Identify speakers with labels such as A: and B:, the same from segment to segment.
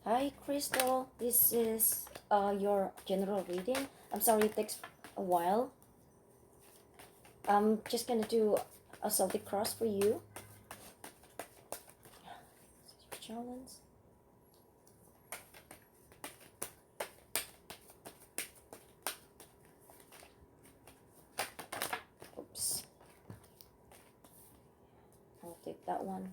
A: Hi, Crystal. This is your general reading. I'm sorry it takes a while. I'm just gonna do a Celtic cross for you. Challenge. Oops. I'll take that one.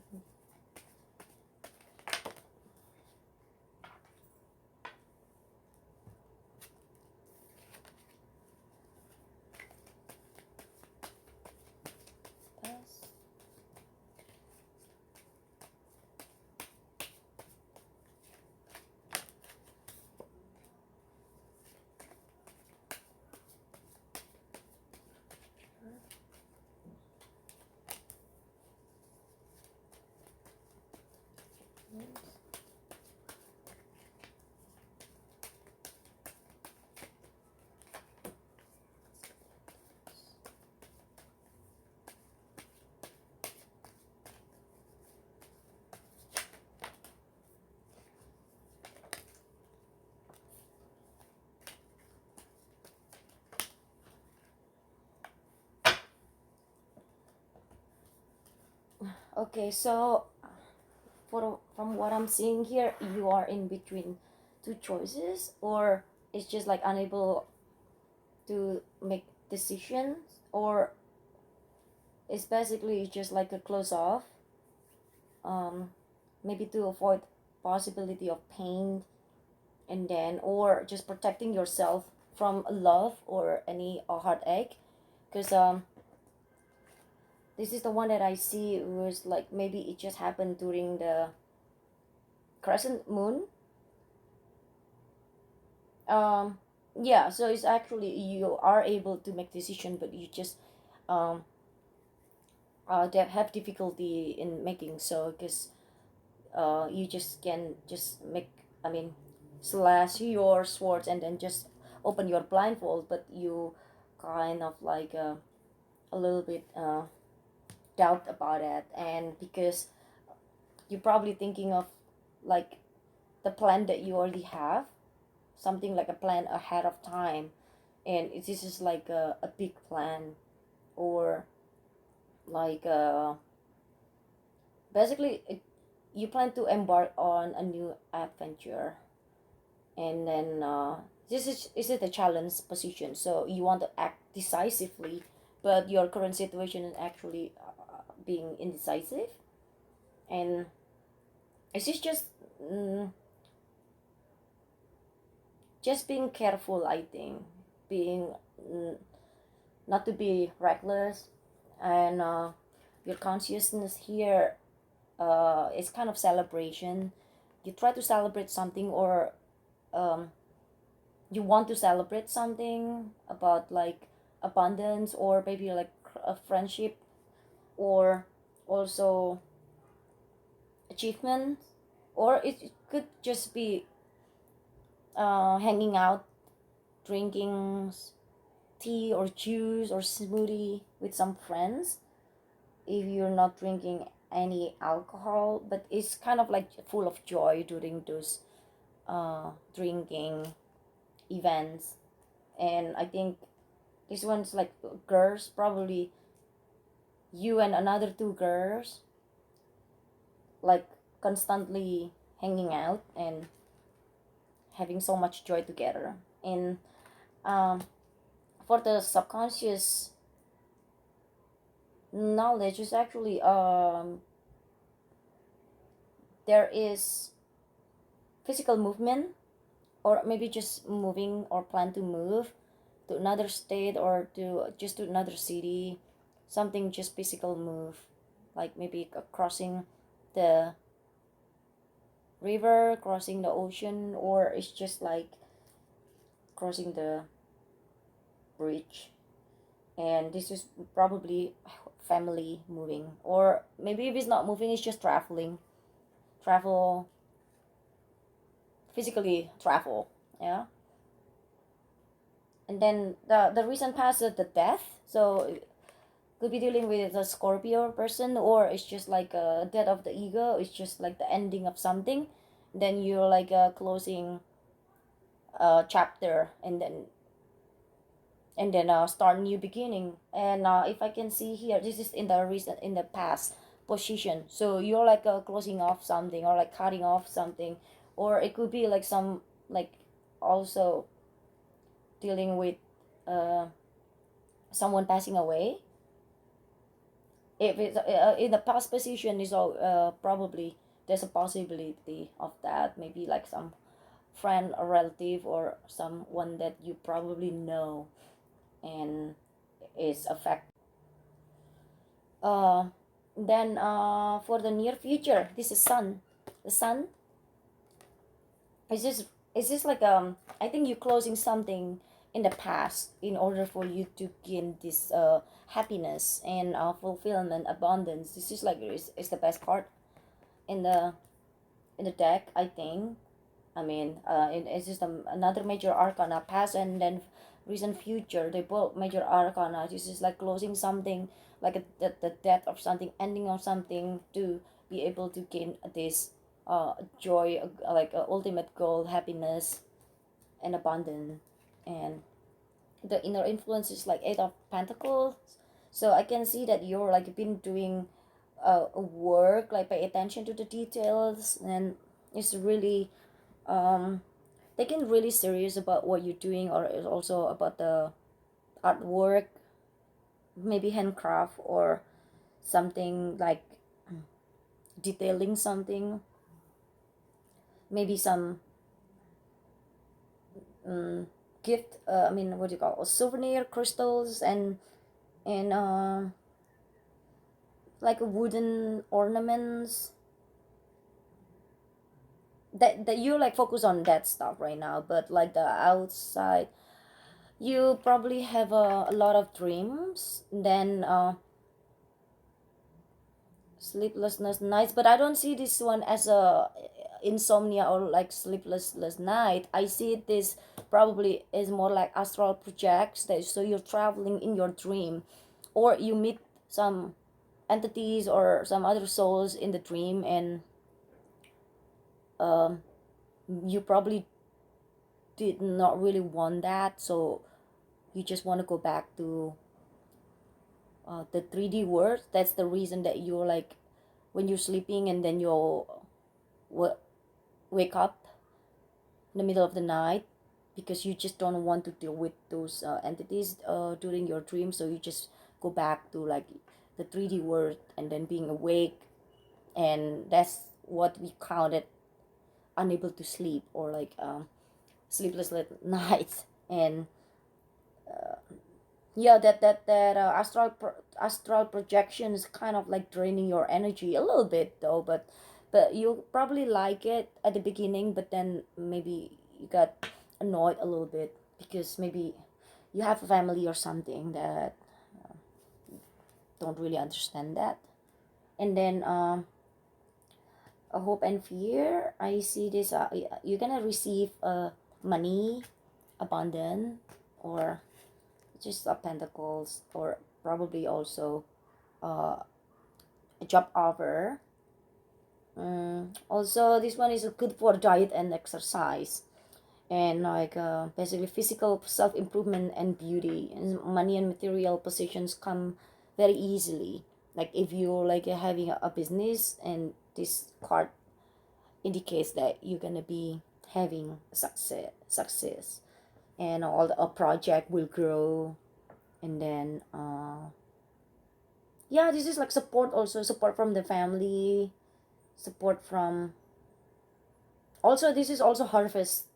A: Pass. Okay, so from what I'm seeing here, you are in between two choices, or it's just like unable to make decisions, or it's basically just like a close off. Um, Maybe to avoid possibility of pain, and then or just protecting yourself from love or any heartache, because this is the one that I see was like maybe it just happened during the crescent moon. um yeah, so it's actually you are able to make decision, but you just um have difficulty in making so, because you just can just make, I mean, slash your swords and then just open your blindfold, but you kind of like a little bit doubt about it, and because you're probably thinking of like the plan that you already have, something like a plan ahead of time, and this is like a big plan, or like basically you plan to embark on a new adventure, and then this is the challenge position, so you want to act decisively, but your current situation is actually being indecisive, and this is mm, just being careful, I think, being mm, not to be reckless, and your consciousness here is kind of celebration. You try to celebrate something, or um, you want to celebrate something about like abundance, or maybe like a friendship, or also achievement, or it could just be hanging out, drinking tea or juice or smoothie with some friends, if you're not drinking any alcohol, but it's kind of like full of joy during those drinking events. And I think this one's like girls, probably you and another two girls, like constantly hanging out and having so much joy together. And um, for the subconscious knowledge is actually there is physical movement, or maybe just moving or plan to move to another state, or to just to another city, something just physical move, like maybe crossing the river, crossing the ocean, or it's just like crossing the bridge. And this is probably family moving, or maybe if it's not moving, it's just travel, physically travel. Yeah. And then the recent past is the death, so could be dealing with a Scorpio person, or it's just like a death of the ego, it's just like the ending of something. then you're like closing chapter, and then start new beginning. And if I can see here, this is in the recent, in the past position, so you're like closing off something, or like cutting off something, or it could be like some, like, also dealing with uh, someone passing away. If it's in the past position, is all probably there's a possibility of that, maybe like some friend or relative, or someone that you probably know and is affected. uh then for the near future, this is sun. The sun is just, is this like I think you're closing something in the past in order for you to gain this happiness and fulfillment, abundance. This is like is the best card in the deck, I think. I mean, it's just another major arcana, past and then recent future. They both major arcana. This is like closing something, like the death of something, ending of something, to be able to gain this joy, like ultimate goal, happiness and abundance. And the inner influence is like Eight of Pentacles. So I can see that you're like been doing work, like pay attention to the details, and it's really taking really serious about what you're doing, or is also about the artwork, maybe handcraft, or something like detailing something, maybe some um, gift, I mean, what do you call it? Souvenir crystals, and like wooden ornaments, that you like focus on that stuff right now. But like the outside, you probably have a lot of dreams, then sleeplessness nights. But I don't see this one as a insomnia or like sleepless night. I see this probably is more like astral projects, that so you're traveling in your dream, or you meet some entities or some other souls in the dream, and um, you probably did not really want that, so you just want to go back to the 3D world. That's the reason that you're like, when you're sleeping and then you'll wake up in the middle of the night, because you just don't want to deal with those entities during your dream, so you just go back to like the 3D world and then being awake. And that's what we counted unable to sleep, or like sleepless nights. And yeah, that astral projection is kind of like draining your energy a little bit though. But you probably like it at the beginning, but then maybe you got annoyed a little bit, because maybe you have a family or something that don't really understand that. And then a hope and fear, I see this you're gonna receive money, abundance, or just pentacles, or probably also uh, a job offer. Also, this one is good for diet and exercise, and like basically physical self improvement and beauty. And money and material possessions come very easily. Like if you're like having a business, and this card indicates that you're gonna be having success, and all a project will grow. And then yeah, this is like support, also support from the family, support from, also this is also harvest.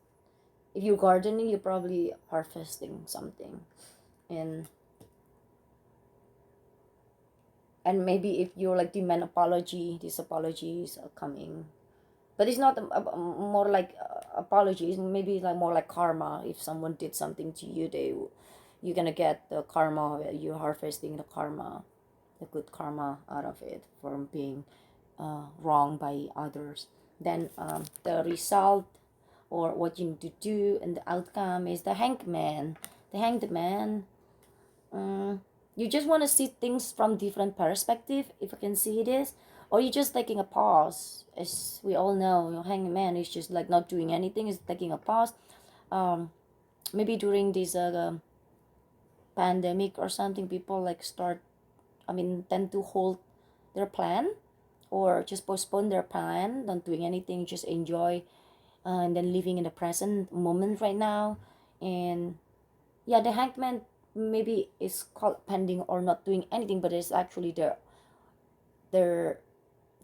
A: If you're gardening, you're probably harvesting something. and and maybe if you're like demand apology, these apologies are coming. But it's not more like apologies, maybe like more like karma. If someone did something to you, you're gonna get the karma. You're harvesting the karma, the good karma out of it, from being wrong by others. Then the result, or what you need to do, and the outcome is the hanged man. The hanged man. You just want to see things from different perspective, if I can see this, or you're just taking a pause. As we all know, hangman is just like not doing anything, is taking a pause. um Maybe during this pandemic or something, people like start, I mean, tend to hold their plan, or just postpone their plan, not doing anything, just enjoy, and then living in the present moment right now. And yeah, the hangman maybe is called pending or not doing anything, but it's actually they're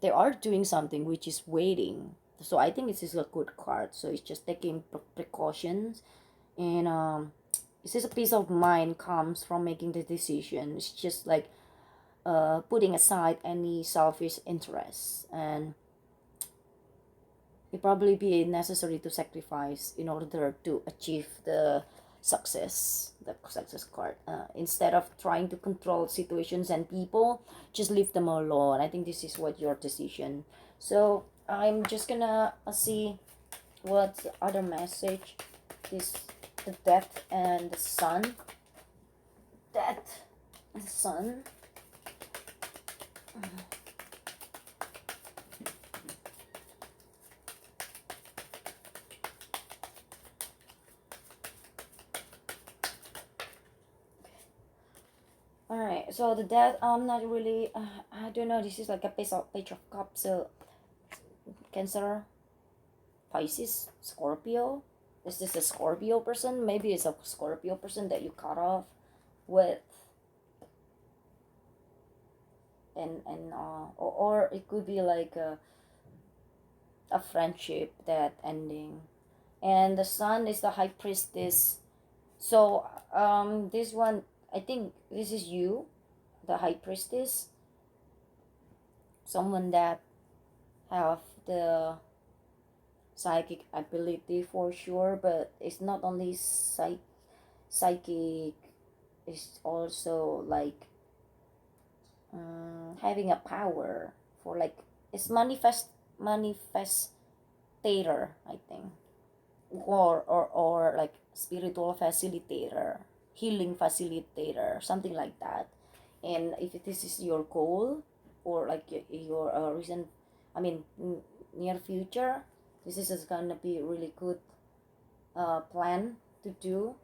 A: they are doing something, which is waiting. So I think this is a good card. So it's just taking precautions, and it's just a peace of mind comes from making the decision. It's just like putting aside any selfish interests, and it probably be necessary to sacrifice in order to achieve the success card. Instead of trying to control situations and people, just leave them alone. I think this is what your decision. So I'm just gonna see what other message this, the death and the sun. Death and the sun. All right, so the death, I'm not really, I don't know, this is like a page of cups. So Cancer, Pisces, Scorpio. Is this a Scorpio person? Maybe it's a Scorpio person that you cut off with, or it could be like a friendship that ending. And the sun is the high priestess. So this one, I think this is you, the high priestess, someone that have the psychic ability for sure, but it's not only psychic, it's also like having a power for like, it's manifestator, I think, or like spiritual facilitator, healing facilitator, something like that. And if this is your goal, or like your recent, I mean, near future, this is gonna be really good plan to do.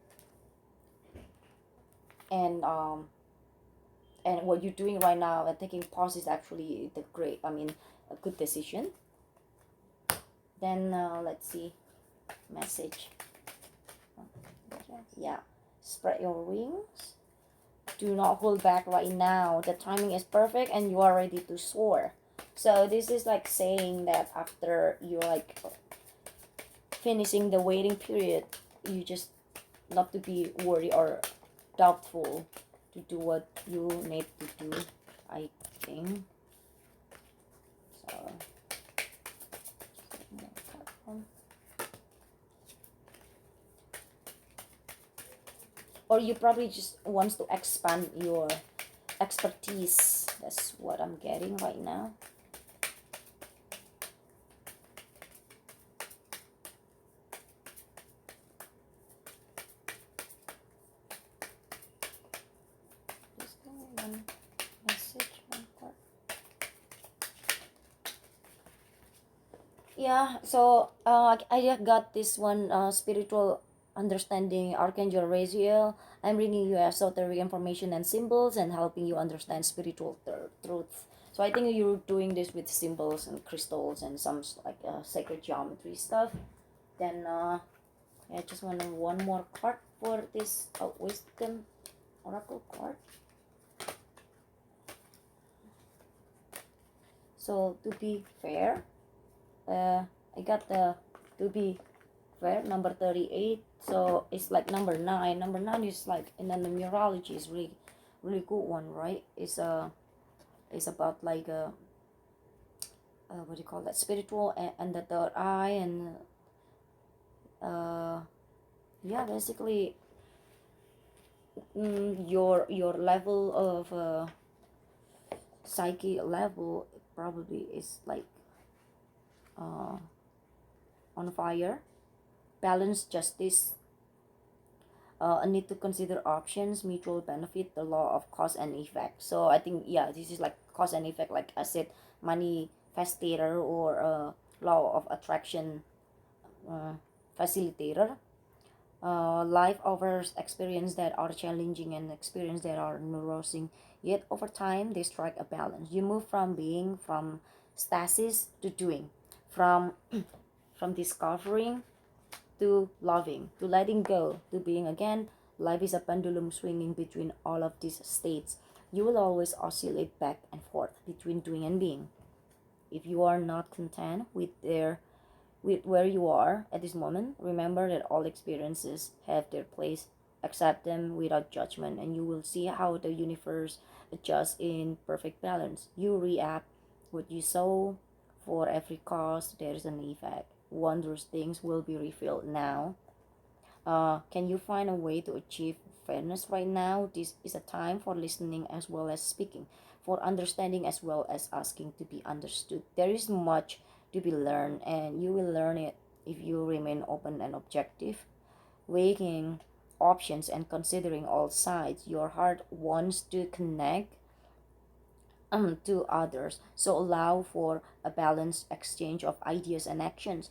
A: And what you're doing right now and taking pause is actually the great, I mean, a good decision. Then let's see, message. Yeah, spread your wings, do not hold back right now, the timing is perfect and you are ready to soar. So this is like saying that after you're like finishing the waiting period, you just not to be worried or doubtful to do what you need to do, I think. So or you probably just wants to expand your expertise. That's what I'm getting right now. Just one message, one part. Yeah, so I got this one, spiritual understanding, Archangel Raziel. I'm bringing you esoteric information and symbols and helping you understand spiritual truth. So I think you're doing this with symbols and crystals and some like sacred geometry stuff. Then I just want one more card for this wisdom oracle card. So to be fair, I got the to be fair number 38. So it's like number 9. Number 9 is like in the numerology is really good one, right? It's about like what do you call that, spiritual, and the third eye, and uh yeah, basically your level of psyche level probably is like uh on fire. Balance, justice, a need to consider options, mutual benefit, the law of cause and effect. So I think, yeah, this is like cause and effect. Like I said, manifestator or a law of attraction uh, facilitator. Life offers experience that are challenging and experience that are nourishing. Yet over time, they strike a balance. You move from being, from stasis to doing, from from discovering to loving, to letting go, to being again. Life is a pendulum swinging between all of these states. You will always oscillate back and forth between doing and being. If you are not content with where you are at this moment, remember that all experiences have their place. Accept them without judgment, and you will see how the universe adjusts in perfect balance. You react what you sow. For every cause, there is an effect. Wondrous things will be revealed now. Can you find a way to achieve fairness right now? This is a time for listening as well as speaking, for understanding as well as asking to be understood. There is much to be learned, and you will learn it if you remain open and objective, weighing options and considering all sides. Your heart wants to connect to others, so allow for a balanced exchange of ideas and actions.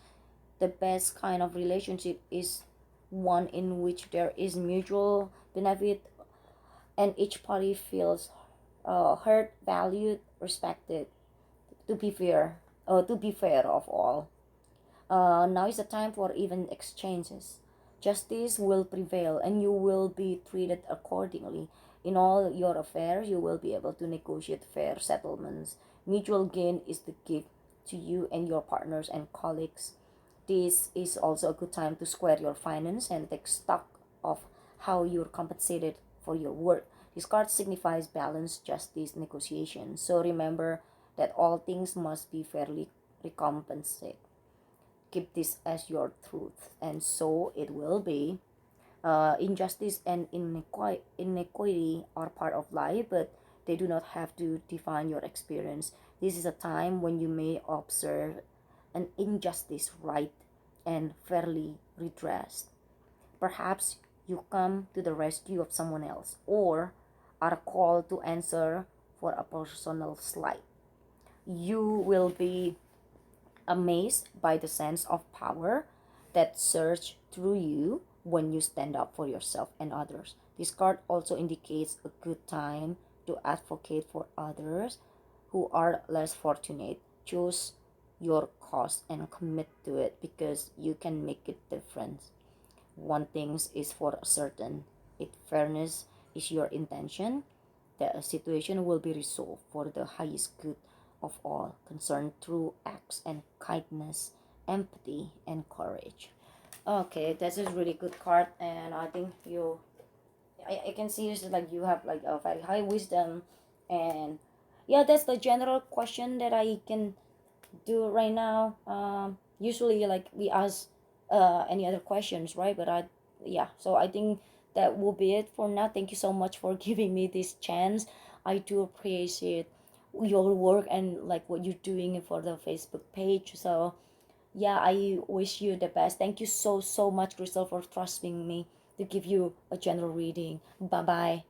A: The best kind of relationship is one in which there is mutual benefit and each party feels heard, valued, respected. To be fair of all. Now is the time for even exchanges. Justice will prevail and you will be treated accordingly. In all your affairs, you will be able to negotiate fair settlements. Mutual gain is the gift to you and your partners and colleagues. This is also a good time to square your finance and take stock of how you're compensated for your work. This card signifies balance, justice, negotiation. So remember that all things must be fairly recompensated. Keep this as your truth, and so it will be. Injustice and inequity are part of life, but they do not have to define your experience. This is a time when you may observe an injustice right and fairly redressed. Perhaps you come to the rescue of someone else or are called to answer for a personal slight. You will be amazed by the sense of power that surges through you when you stand up for yourself and others. This card also indicates a good time to advocate for others who are less fortunate. Choose your cause and commit to it because you can make a difference. One thing is for certain, if fairness is your intention, the situation will be resolved for the highest good of all concerned through acts and kindness, empathy, and courage. Okay, that's a really good card, and I think I can see this like you have like a very high wisdom, and yeah, that's the general question that I can do right now. Usually like we ask any other questions, right? But yeah, so I think that will be it for now. Thank you so much for giving me this chance. I do appreciate your work and like what you're doing for the Facebook page. So yeah, I wish you the best. Thank you so much, Crystal, for trusting me to give you a general reading. Bye bye.